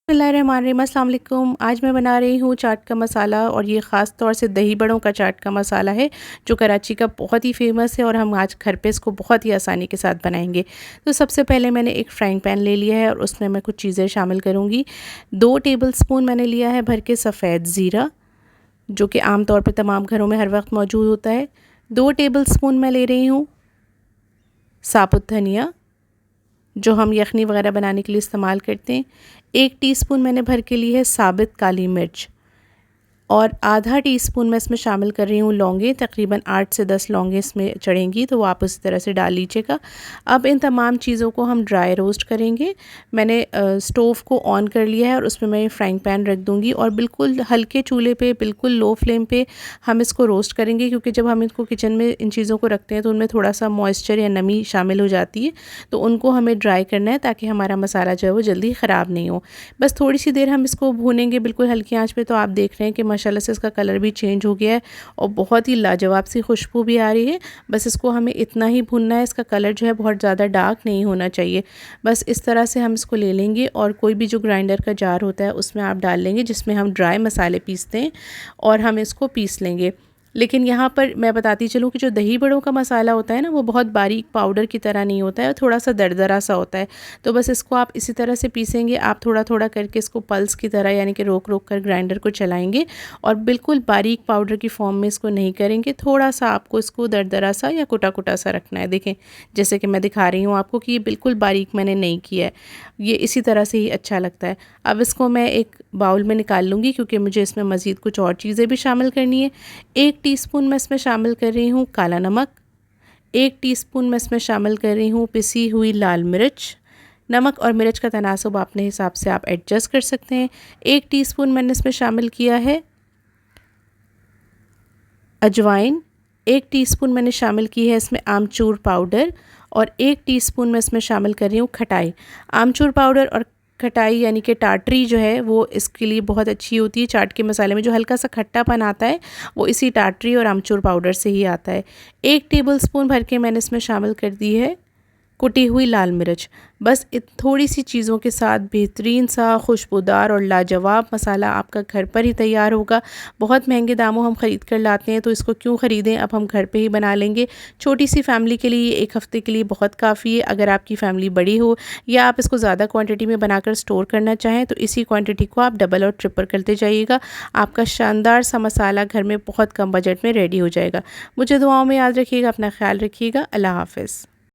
बिस्मिल्लाहिर्रहमानिर्रहीम। अस्सलाम वालेकुम। आज मैं बना रही हूँ चाट का मसाला और ये ख़ास तौर से दही बड़ों का चाट का मसाला है जो कराची का बहुत ही फ़ेमस है और हम आज घर पे इसको बहुत ही आसानी के साथ बनाएंगे। तो सबसे पहले मैंने एक फ्राइंग पैन ले लिया है और उसमें मैं कुछ चीज़ें शामिल करूँगी। 2 टेबलस्पून मैंने लिया है भर के सफ़ेद ज़ीरा, जो कि आम तौर पर तमाम घरों में हर वक्त मौजूद होता है। 2 टेबलस्पून मैं ले रही हूँ साबुत धनिया, जो हम यखनी वगैरह बनाने के लिए इस्तेमाल करते हैं। 1 टीस्पून मैंने भर के ली है साबित काली मिर्च और आधा टीस्पून मैं इसमें शामिल कर रही हूँ लौंगे। तकरीबन 8 से 10 लौंगे इसमें चढ़ेंगी, तो वो आप उसी तरह से डाल लीजिएगा। अब इन तमाम चीज़ों को हम ड्राई रोस्ट करेंगे। मैंने स्टोव को ऑन कर लिया है और उसमें मैं फ्राइंग पैन रख दूँगी और बिल्कुल हल्के चूल्हे पे, बिल्कुल लो फ्लेम पे हम इसको रोस्ट करेंगे, क्योंकि जब हम इनको किचन में इन चीज़ों को रखते हैं तो उनमें थोड़ा सा मॉइस्चर या नमी शामिल हो जाती है, तो उनको हमें ड्राई करना है ताकि हमारा मसाला जो है वो जल्दी ख़राब नहीं हो। बस थोड़ी सी देर हम इसको भूनेंगे बिल्कुल हल्की आँच पे। तो आप देख रहे हैं कि माशाल्लाह से इसका कलर भी चेंज हो गया है और बहुत ही लाजवाब सी खुशबू भी आ रही है। बस इसको हमें इतना ही भूनना है, इसका कलर जो है बहुत ज़्यादा डार्क नहीं होना चाहिए। बस इस तरह से हम इसको ले लेंगे और कोई भी जो ग्राइंडर का जार होता है उसमें आप डाल लेंगे, जिसमें हम ड्राई मसाले पीसते हैं, और हम इसको पीस लेंगे। लेकिन यहाँ पर मैं बताती चलूँ कि जो दही बड़ों का मसाला होता है ना, वो बहुत बारीक पाउडर की तरह नहीं होता है, थोड़ा सा दरदरा सा होता है। तो बस इसको आप इसी तरह से पीसेंगे। आप थोड़ा थोड़ा करके इसको पल्स की तरह, यानी कि रोक रोक कर ग्राइंडर को चलाएंगे और बिल्कुल बारीक पाउडर की फॉर्म में इसको नहीं करेंगे। थोड़ा सा आपको इसको दरदरा सा या कुटा कुटा सा रखना है। देखें, जैसे कि मैं दिखा रही हूँ आपको कि ये बिल्कुल बारीक मैंने नहीं किया है, ये इसी तरह से ही अच्छा लगता है। अब इसको मैं एक बाउल में निकाल लूँगी, क्योंकि मुझे इसमें मज़ीद कुछ और चीज़ें भी शामिल करनी है। 1 टीस्पून मैं इसमें शामिल कर रही हूँ काला नमक। 1 टीस्पून मैं इसमें शामिल कर रही हूँ पिसी हुई लाल मिर्च। नमक और मिर्च का तनासुब अपने हिसाब से आप एडजस्ट कर सकते हैं। 1 टीस्पून मैंने इसमें शामिल किया है अजवाइन। 1 टीस्पून मैंने शामिल की है इसमें आमचूर पाउडर और 1 टीस्पून मैं इसमें शामिल कर रही हूँ खटाई। आमचूर पाउडर और खटाई यानी कि टाटरी जो है वो इसके लिए बहुत अच्छी होती है। चाट के मसाले में जो हल्का सा खट्टापन आता है वो इसी टाटरी और आमचूर पाउडर से ही आता है। 1 टेबलस्पून भर के मैंने इसमें शामिल कर दी है कुटी हुई लाल मिर्च। बस थोड़ी सी चीज़ों के साथ बेहतरीन सा खुशबूदार और लाजवाब मसाला आपका घर पर ही तैयार होगा। बहुत महंगे दामों हम ख़रीद कर लाते हैं, तो इसको क्यों ख़रीदें, अब हम घर पे ही बना लेंगे। छोटी सी फैमिली के लिए 1 हफ़्ते के लिए बहुत काफ़ी है। अगर आपकी फ़ैमिली बड़ी हो या आप इसको ज़्यादा क्वांटिटी में बनाकर स्टोर करना चाहें, तो इसी क्वांटिटी को आप डबल और ट्रिपल करते जाइएगा। आपका शानदार सा मसाला घर में बहुत कम बजट में रेडी हो जाएगा। मुझे दुआओं में याद रखिएगा। अपना ख्याल रखिएगा। अल्लाह हाफ़िज़।